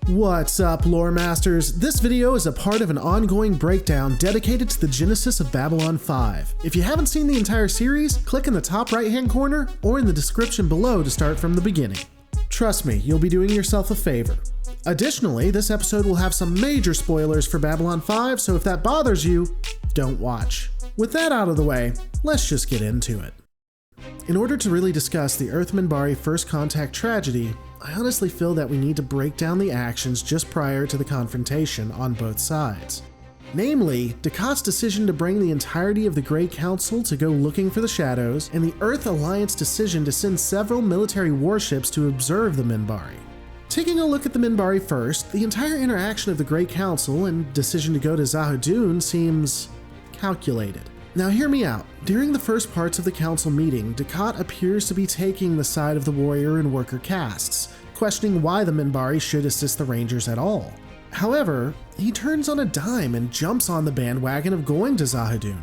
What's up, lore masters? This video is a part of an ongoing breakdown dedicated to the genesis of Babylon 5. If you haven't seen the entire series, click in the top right hand corner or in the description below to start from the beginning. Trust me, you'll be doing yourself a favor. Additionally, this episode will have some major spoilers for Babylon 5, so if that bothers you, don't watch. With that out of the way, let's just get into it. In order to really discuss the Earth Minbari First Contact tragedy, I honestly feel that we need to break down the actions just prior to the confrontation on both sides. Namely, Ducat's decision to bring the entirety of the Grey Council to go looking for the Shadows, and the Earth Alliance decision to send several military warships to observe the Minbari. Taking a look at the Minbari first, the entire interaction of the Grey Council and decision to go to Zahadun seems calculated. Now hear me out. During the first parts of the council meeting, Ducat appears to be taking the side of the warrior and worker castes, questioning why the Minbari should assist the Rangers at all. However, he turns on a dime and jumps on the bandwagon of going to Zahadun.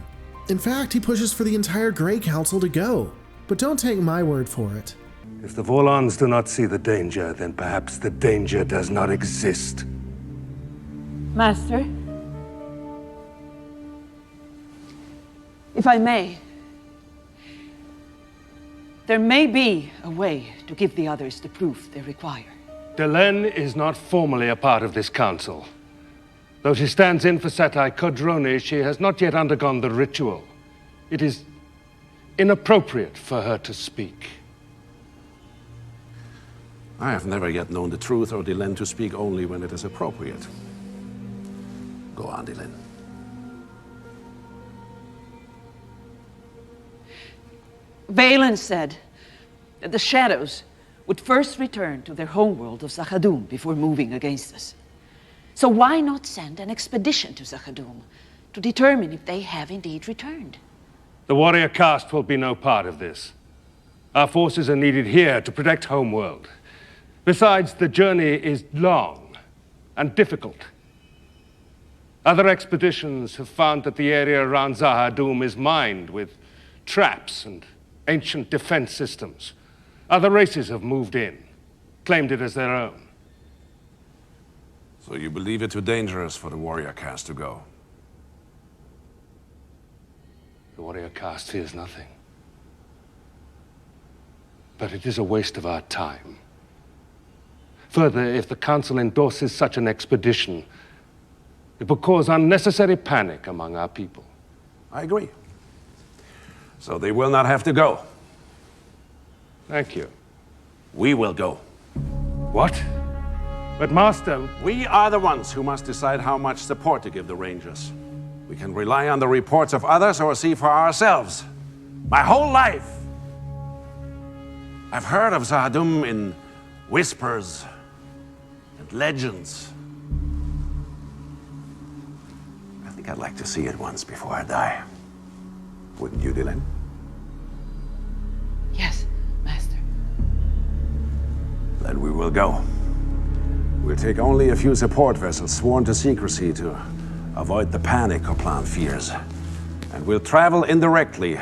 In fact, he pushes for the entire Grey Council to go. But don't take my word for it. If the Vorlons do not see the danger, then perhaps the danger does not exist. Master? If I may, there may be a way to give the others the proof they require. Delenn is not formally a part of this council. Though she stands in for Setai Kodroni, she has not yet undergone the ritual. It is inappropriate for her to speak. I have never yet known the truth or Delenn to speak only when it is appropriate. Go on, Delenn. Valen said that the Shadows would first return to their homeworld of Zahadum before moving against us. So why not send an expedition to Zahadum to determine if they have indeed returned? The warrior caste will be no part of this. Our forces are needed here to protect homeworld. Besides, the journey is long and difficult. Other expeditions have found that the area around Zahadum is mined with traps and ancient defense systems. Other races have moved in, claimed it as their own. So you believe it too dangerous for the warrior caste to go? The warrior caste fears nothing. But it is a waste of our time. Further, if the Council endorses such an expedition, it will cause unnecessary panic among our people. I agree. So they will not have to go. Thank you. We will go. What? But Master... We are the ones who must decide how much support to give the Rangers. We can rely on the reports of others or see for ourselves. My whole life, I've heard of Zahadum in whispers and legends. I think I'd like to see it once before I die. Wouldn't you, Delenn? Yes, Master. Then we will go. We'll take only a few support vessels sworn to secrecy to avoid the panic Koplan fears. And we'll travel indirectly,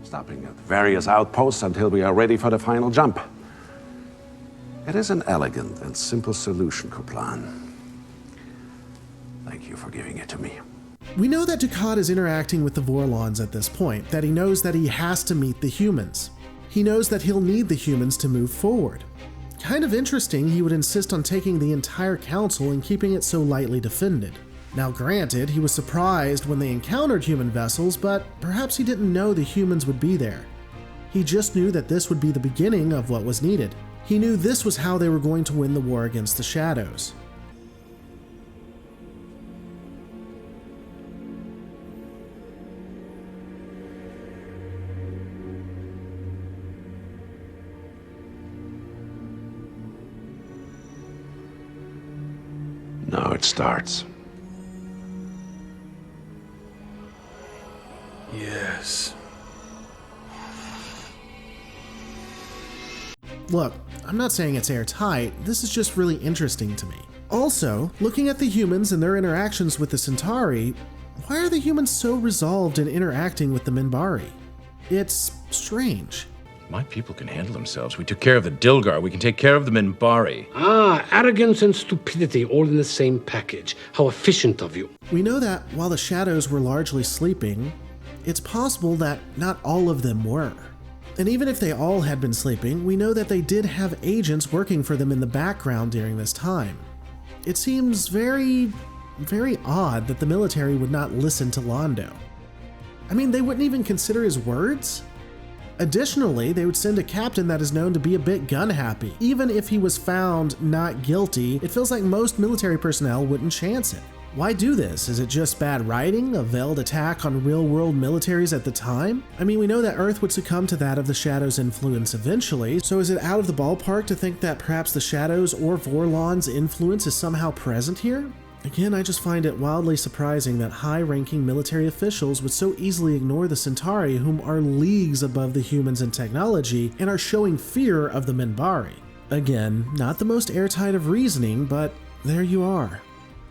stopping at various outposts until we are ready for the final jump. It is an elegant and simple solution, Koplan. Thank you for giving it to me. We know that Ducat is interacting with the Vorlons at this point, that he knows that he has to meet the humans. He knows that he'll need the humans to move forward. Kind of interesting he would insist on taking the entire council and keeping it so lightly defended. Now granted, he was surprised when they encountered human vessels, but perhaps he didn't know the humans would be there. He just knew that this would be the beginning of what was needed. He knew this was how they were going to win the war against the Shadows. Now it starts. Yes. Look, I'm not saying it's airtight, this is just really interesting to me. Also, looking at the humans and their interactions with the Centauri, why are the humans so resolved in interacting with the Minbari? It's strange. My people can handle themselves. We took care of the Dilgar. We can take care of the Minbari. Ah, arrogance and stupidity all in the same package. How efficient of you. We know that while the Shadows were largely sleeping, it's possible that not all of them were. And even if they all had been sleeping, we know that they did have agents working for them in the background during this time. It seems very odd that the military would not listen to Londo. I mean, they wouldn't even consider his words? Additionally, they would send a captain that is known to be a bit gun-happy. Even if he was found not guilty, it feels like most military personnel wouldn't chance it. Why do this? Is it just bad writing? A veiled attack on real-world militaries at the time? I mean, we know that Earth would succumb to that of the Shadows' influence eventually, so is it out of the ballpark to think that perhaps the Shadows or Vorlon's influence is somehow present here? Again, I just find it wildly surprising that high-ranking military officials would so easily ignore the Centauri, whom are leagues above the humans in technology and are showing fear of the Minbari. Again, not the most airtight of reasoning, but there you are.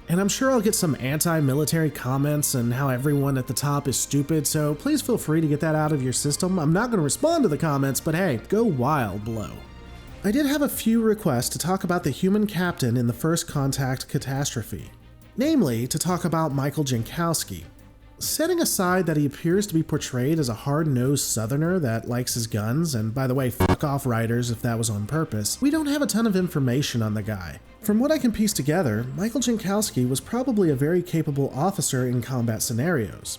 And I'm sure I'll get some anti-military comments and how everyone at the top is stupid, so please feel free to get that out of your system. I'm not going to respond to the comments, but hey, go wild below. I did have a few requests to talk about the human captain in the First Contact catastrophe. Namely, to talk about Michael Jankowski. Setting aside that he appears to be portrayed as a hard-nosed southerner that likes his guns, and by the way, fuck off writers if that was on purpose, we don't have a ton of information on the guy. From what I can piece together, Michael Jankowski was probably a very capable officer in combat scenarios,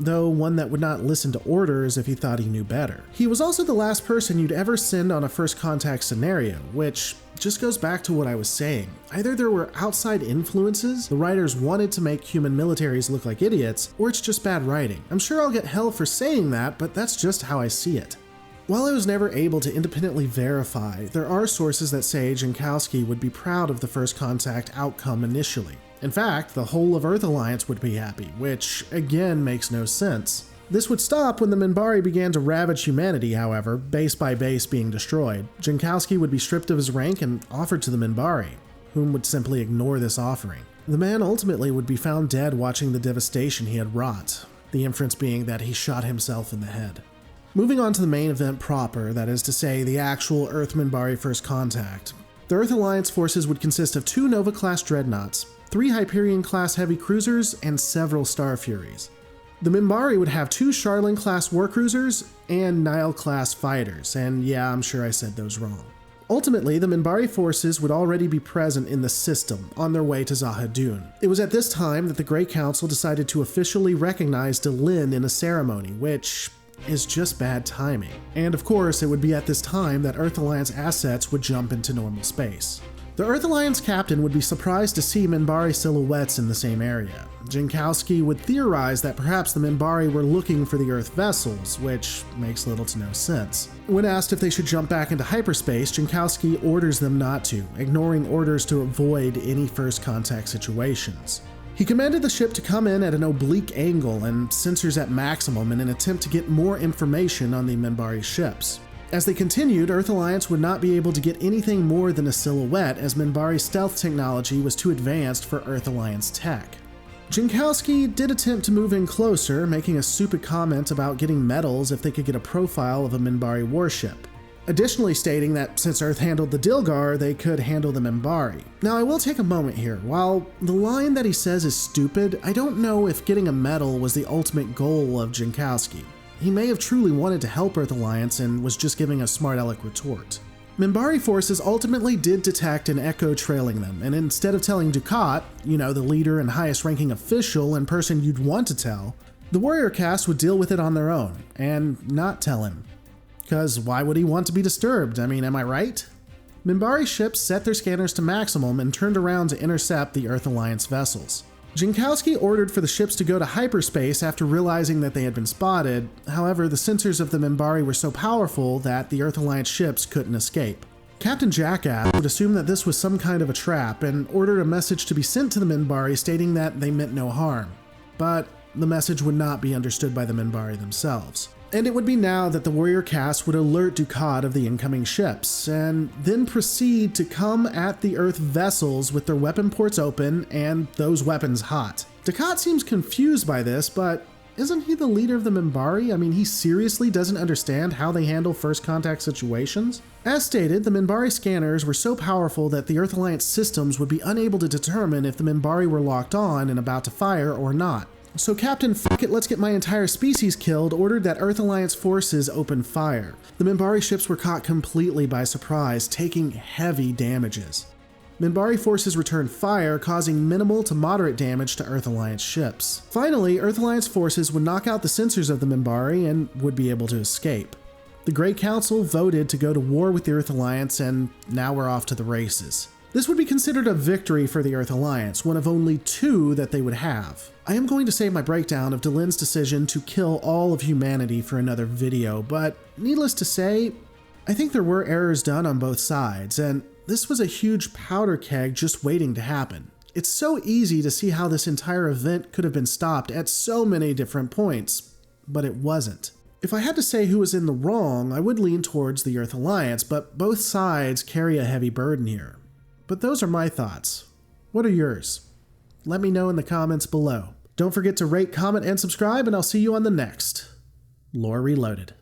though one that would not listen to orders if he thought he knew better. He was also the last person you'd ever send on a first contact scenario, which just goes back to what I was saying. Either there were outside influences, the writers wanted to make human militaries look like idiots, or it's just bad writing. I'm sure I'll get hell for saying that, but that's just how I see it. While I was never able to independently verify, there are sources that say Jankowski would be proud of the first contact outcome initially. In fact, the whole of Earth Alliance would be happy, which again makes no sense. This would stop when the Minbari began to ravage humanity, however, base by base being destroyed. Jankowski would be stripped of his rank and offered to the Minbari, whom would simply ignore this offering. The man ultimately would be found dead watching the devastation he had wrought, the inference being that he shot himself in the head. Moving on to the main event proper, that is to say, the actual Earth Minbari First Contact. The Earth Alliance forces would consist of 2 Nova-class dreadnoughts, 3 Hyperion-class heavy cruisers, and several Star Furies. The Minbari would have 2 Charlene-class warcruisers and Nile-class fighters, and yeah, I'm sure I said those wrong. Ultimately, the Minbari forces would already be present in the system, on their way to Zahadun. It was at this time that the Great Council decided to officially recognize Delin in a ceremony, which is just bad timing. And of course, it would be at this time that Earth Alliance assets would jump into normal space. The Earth Alliance captain would be surprised to see Minbari silhouettes in the same area. Jankowski would theorize that perhaps the Minbari were looking for the Earth vessels, which makes little to no sense. When asked if they should jump back into hyperspace, Jankowski orders them not to, ignoring orders to avoid any first contact situations. He commanded the ship to come in at an oblique angle and sensors at maximum in an attempt to get more information on the Minbari ships. As they continued, Earth Alliance would not be able to get anything more than a silhouette, as Minbari stealth technology was too advanced for Earth Alliance tech. Jankowski did attempt to move in closer, making a stupid comment about getting medals if they could get a profile of a Minbari warship. Additionally stating that since Earth handled the Dilgar, they could handle the Minbari. Now I will take a moment here. While the line that he says is stupid, I don't know if getting a medal was the ultimate goal of Jankowski. He may have truly wanted to help Earth Alliance and was just giving a smart aleck retort. Minbari forces ultimately did detect an echo trailing them, and instead of telling Dukat, the leader and highest ranking official and person you'd want to tell, the warrior caste would deal with it on their own, and not tell him. Because why would he want to be disturbed? I mean, am I right? Minbari ships set their scanners to maximum and turned around to intercept the Earth Alliance vessels. Jankowski ordered for the ships to go to hyperspace after realizing that they had been spotted. However, the sensors of the Minbari were so powerful that the Earth Alliance ships couldn't escape. Captain Jackass would assume that this was some kind of a trap and ordered a message to be sent to the Minbari stating that they meant no harm. But the message would not be understood by the Minbari themselves. And it would be now that the warrior caste would alert Dukat of the incoming ships, and then proceed to come at the Earth vessels with their weapon ports open and those weapons hot. Dukat seems confused by this, but isn't he the leader of the Minbari? I mean, he seriously doesn't understand how they handle first contact situations? As stated, the Minbari scanners were so powerful that the Earth Alliance systems would be unable to determine if the Minbari were locked on and about to fire or not. So Captain Fuck It, let's get my entire species killed ordered that Earth Alliance forces open fire. The Minbari ships were caught completely by surprise, taking heavy damages. Minbari forces returned fire, causing minimal to moderate damage to Earth Alliance ships. Finally, Earth Alliance forces would knock out the sensors of the Minbari and would be able to escape. The Great Council voted to go to war with the Earth Alliance, and now we're off to the races. This would be considered a victory for the Earth Alliance, one of only 2 that they would have. I am going to save my breakdown of Delenn's decision to kill all of humanity for another video, but needless to say, I think there were errors done on both sides, and this was a huge powder keg just waiting to happen. It's so easy to see how this entire event could have been stopped at so many different points, but it wasn't. If I had to say who was in the wrong, I would lean towards the Earth Alliance, but both sides carry a heavy burden here. But those are my thoughts. What are yours? Let me know in the comments below. Don't forget to rate, comment, and subscribe, and I'll see you on the next Lore Reloaded.